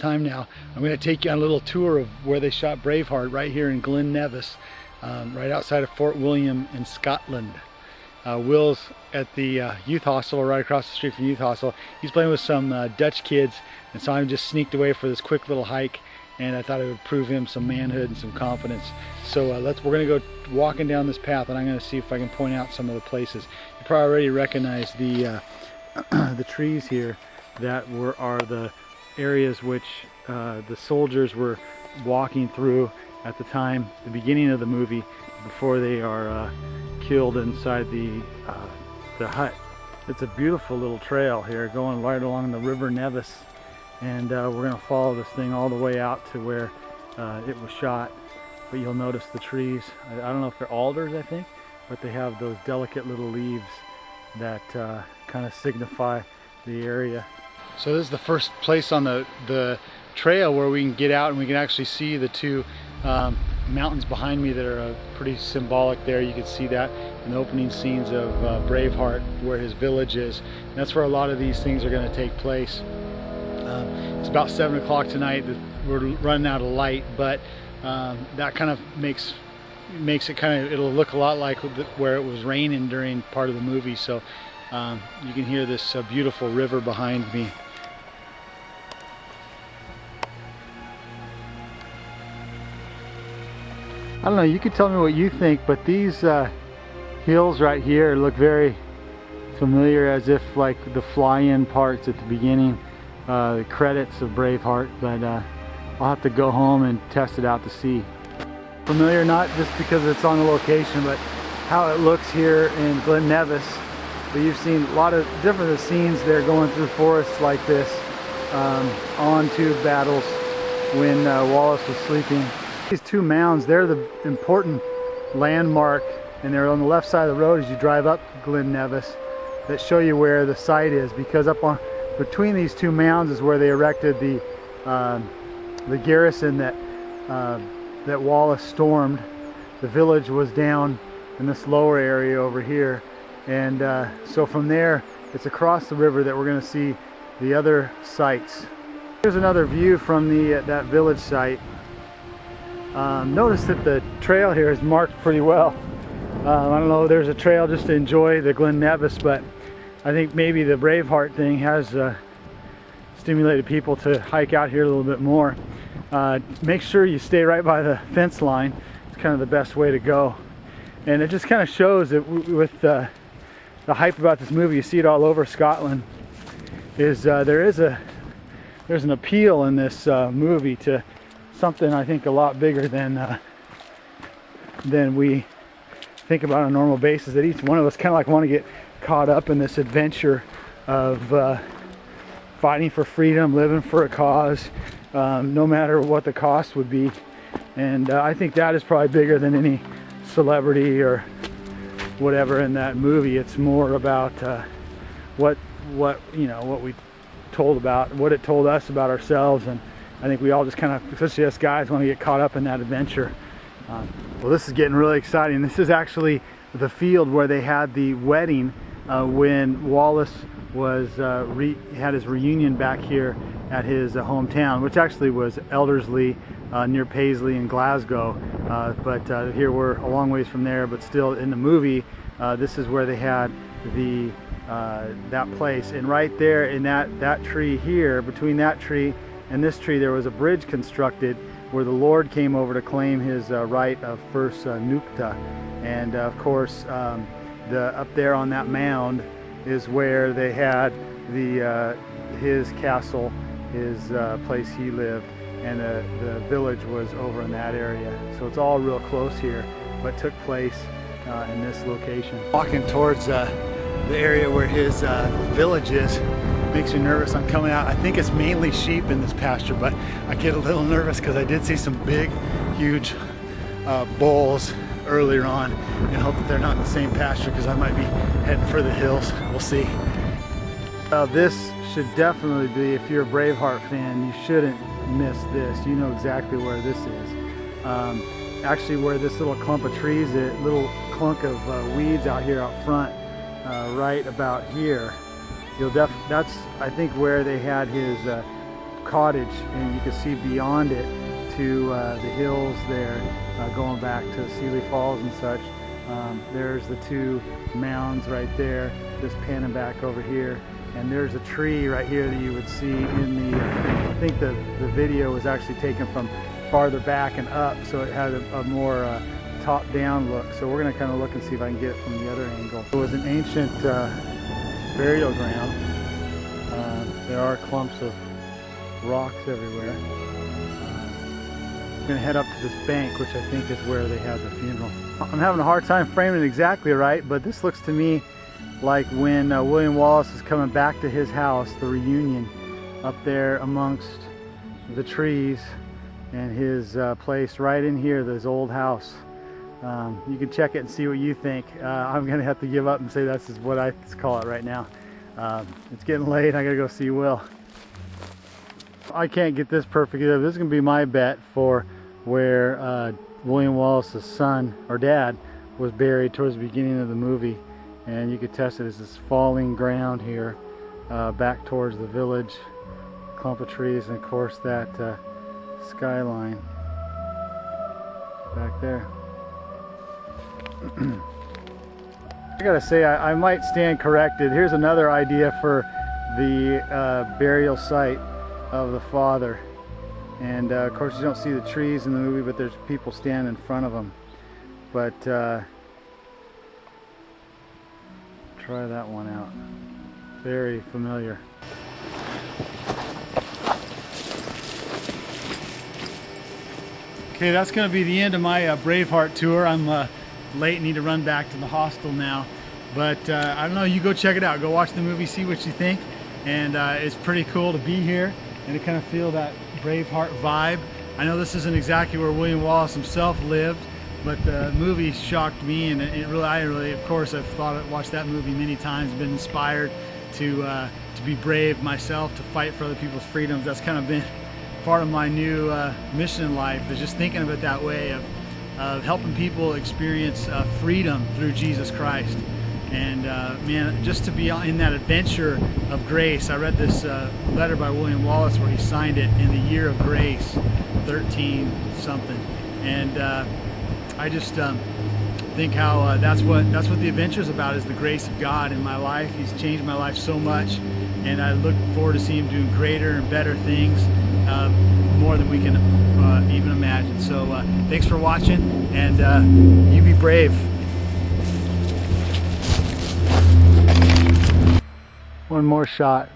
time now. I'm going to take you on a little tour of where they shot Braveheart right here in Glen Nevis, right outside of Fort William in Scotland. Will's at the youth hostel right across the street from the youth hostel. He's playing with some Dutch kids, and so I'm just sneaked away for this quick little hike, and I thought it would prove him some manhood and some confidence. So we're going to go walking down this path, and I'm going to see if I can point out some of the places. You probably already recognize the the trees here that are the areas which the soldiers were walking through at the time, the beginning of the movie, before they are killed inside the hut. It's a beautiful little trail here going right along the River Nevis, and we're going to follow this thing all the way out to where it was shot. But you'll notice the trees, I don't know if they're alders, I think, but they have those delicate little leaves that kind of signify the area. So this is the first place on the trail where we can get out and we can actually see the two mountains behind me that are pretty symbolic there. You can see that in the opening scenes of Braveheart, where his village is. And that's where a lot of these things are going to take place. It's about 7 o'clock tonight. We're running out of light, but that kind of makes it it'll look a lot like where it was raining during part of the movie. So you can hear this beautiful river behind me. I don't know, you could tell me what you think, but these hills right here look very familiar, as if like the fly-in parts at the beginning, the credits of Braveheart, but I'll have to go home and test it out to see. Familiar not just because it's on the location, but how it looks here in Glen Nevis. But you've seen a lot of different scenes there going through forests like this, on tube battles when Wallace was sleeping. These two mounds, they're the important landmark, and they're on the left side of the road as you drive up Glen Nevis, that show you where the site is, because up on between these two mounds is where they erected the garrison that Wallace stormed. The village was down in this lower area over here, and so from there it's across the river that we're going to see the other sites. Here's another view from that village site. Notice that the trail here is marked pretty well. I don't know, there's a trail just to enjoy the Glen Nevis, but I think maybe the Braveheart thing has stimulated people to hike out here a little bit more. Make sure you stay right by the fence line. It's kind of the best way to go. And it just kind of shows that with the hype about this movie, you see it all over Scotland, is there's an appeal in this movie to something I think a lot bigger than we think about on a normal basis, that each one of us kind of like want to get caught up in this adventure of fighting for freedom, living for a cause, no matter what the cost would be. And I think that is probably bigger than any celebrity or whatever in that movie. It's more about what we told about, what it told us about ourselves, and I think we all just kind of, especially us guys, want to get caught up in that adventure. Well, this is getting really exciting. This is actually the field where they had the wedding when Wallace was had his reunion back here at his hometown, which actually was Elderslie, near Paisley in Glasgow. But here we're a long ways from there, but still in the movie, this is where they had that place. And right there in that tree here, between that tree and this tree, there was a bridge constructed where the Lord came over to claim his right of first nupta. And of course, up there on that mound is where they had his castle, his place he lived, and the village was over in that area. So it's all real close here, but took place in this location. Walking towards the area where his village is makes me nervous. I'm coming out, I think it's mainly sheep in this pasture, but I get a little nervous because I did see some big, huge bulls earlier on, and hope that they're not in the same pasture, because I might be heading for the hills. We'll see. This should definitely be, if you're a Braveheart fan, you shouldn't miss this. You know exactly where this is. Actually, where this little clump of trees, a little clunk of weeds out here out front, right about here. That's, I think, where they had his cottage, and you can see beyond it to the hills there, going back to Sealy Falls and such. There's the two mounds right there, just panning back over here, and there's a tree right here that you would see in the, I think the video was actually taken from farther back and up, so it had a more top-down look. So we're going to kind of look and see if I can get it from the other angle. It was an ancient burial ground. There are clumps of rocks everywhere. I'm going to head up to this bank, which I think is where they had the funeral. I'm having a hard time framing it exactly right, but this looks to me like when William Wallace is coming back to his house, the reunion up there amongst the trees, and his place right in here, this old house. You can check it and see what you think. I'm going to have to give up and say that's what I call it right now. It's getting late. I got to go see Will. I can't get this perfect either. This is going to be my bet for where William Wallace's son, or dad, was buried towards the beginning of the movie. And you could test it as this falling ground here, back towards the village, clump of trees, and of course that skyline back there. I gotta say, I might stand corrected. Here's another idea for the burial site of the father. And of course you don't see the trees in the movie, but there's people standing in front of them. But try that one out. Very familiar. Okay, that's going to be the end of my Braveheart tour. I'm late, need to run back to the hostel now. But I don't know, you go check it out. Go watch the movie, see what you think. And it's pretty cool to be here and to kind of feel that Braveheart vibe. I know this isn't exactly where William Wallace himself lived, but the movie shocked me, and I really, of course, I've watched that movie many times, been inspired to be brave myself, to fight for other people's freedoms. That's kind of been part of my new mission in life, is just thinking of it that way, of helping people experience freedom through Jesus Christ. And man, just to be in that adventure of grace. I read this letter by William Wallace where he signed it in the year of grace, 13 something, and I just think how that's what the adventure is about, is the grace of God in my life. He's changed my life so much, and I look forward to seeing him doing greater and better things, more than we can even imagine. So thanks for watching, and you be brave. One more shot.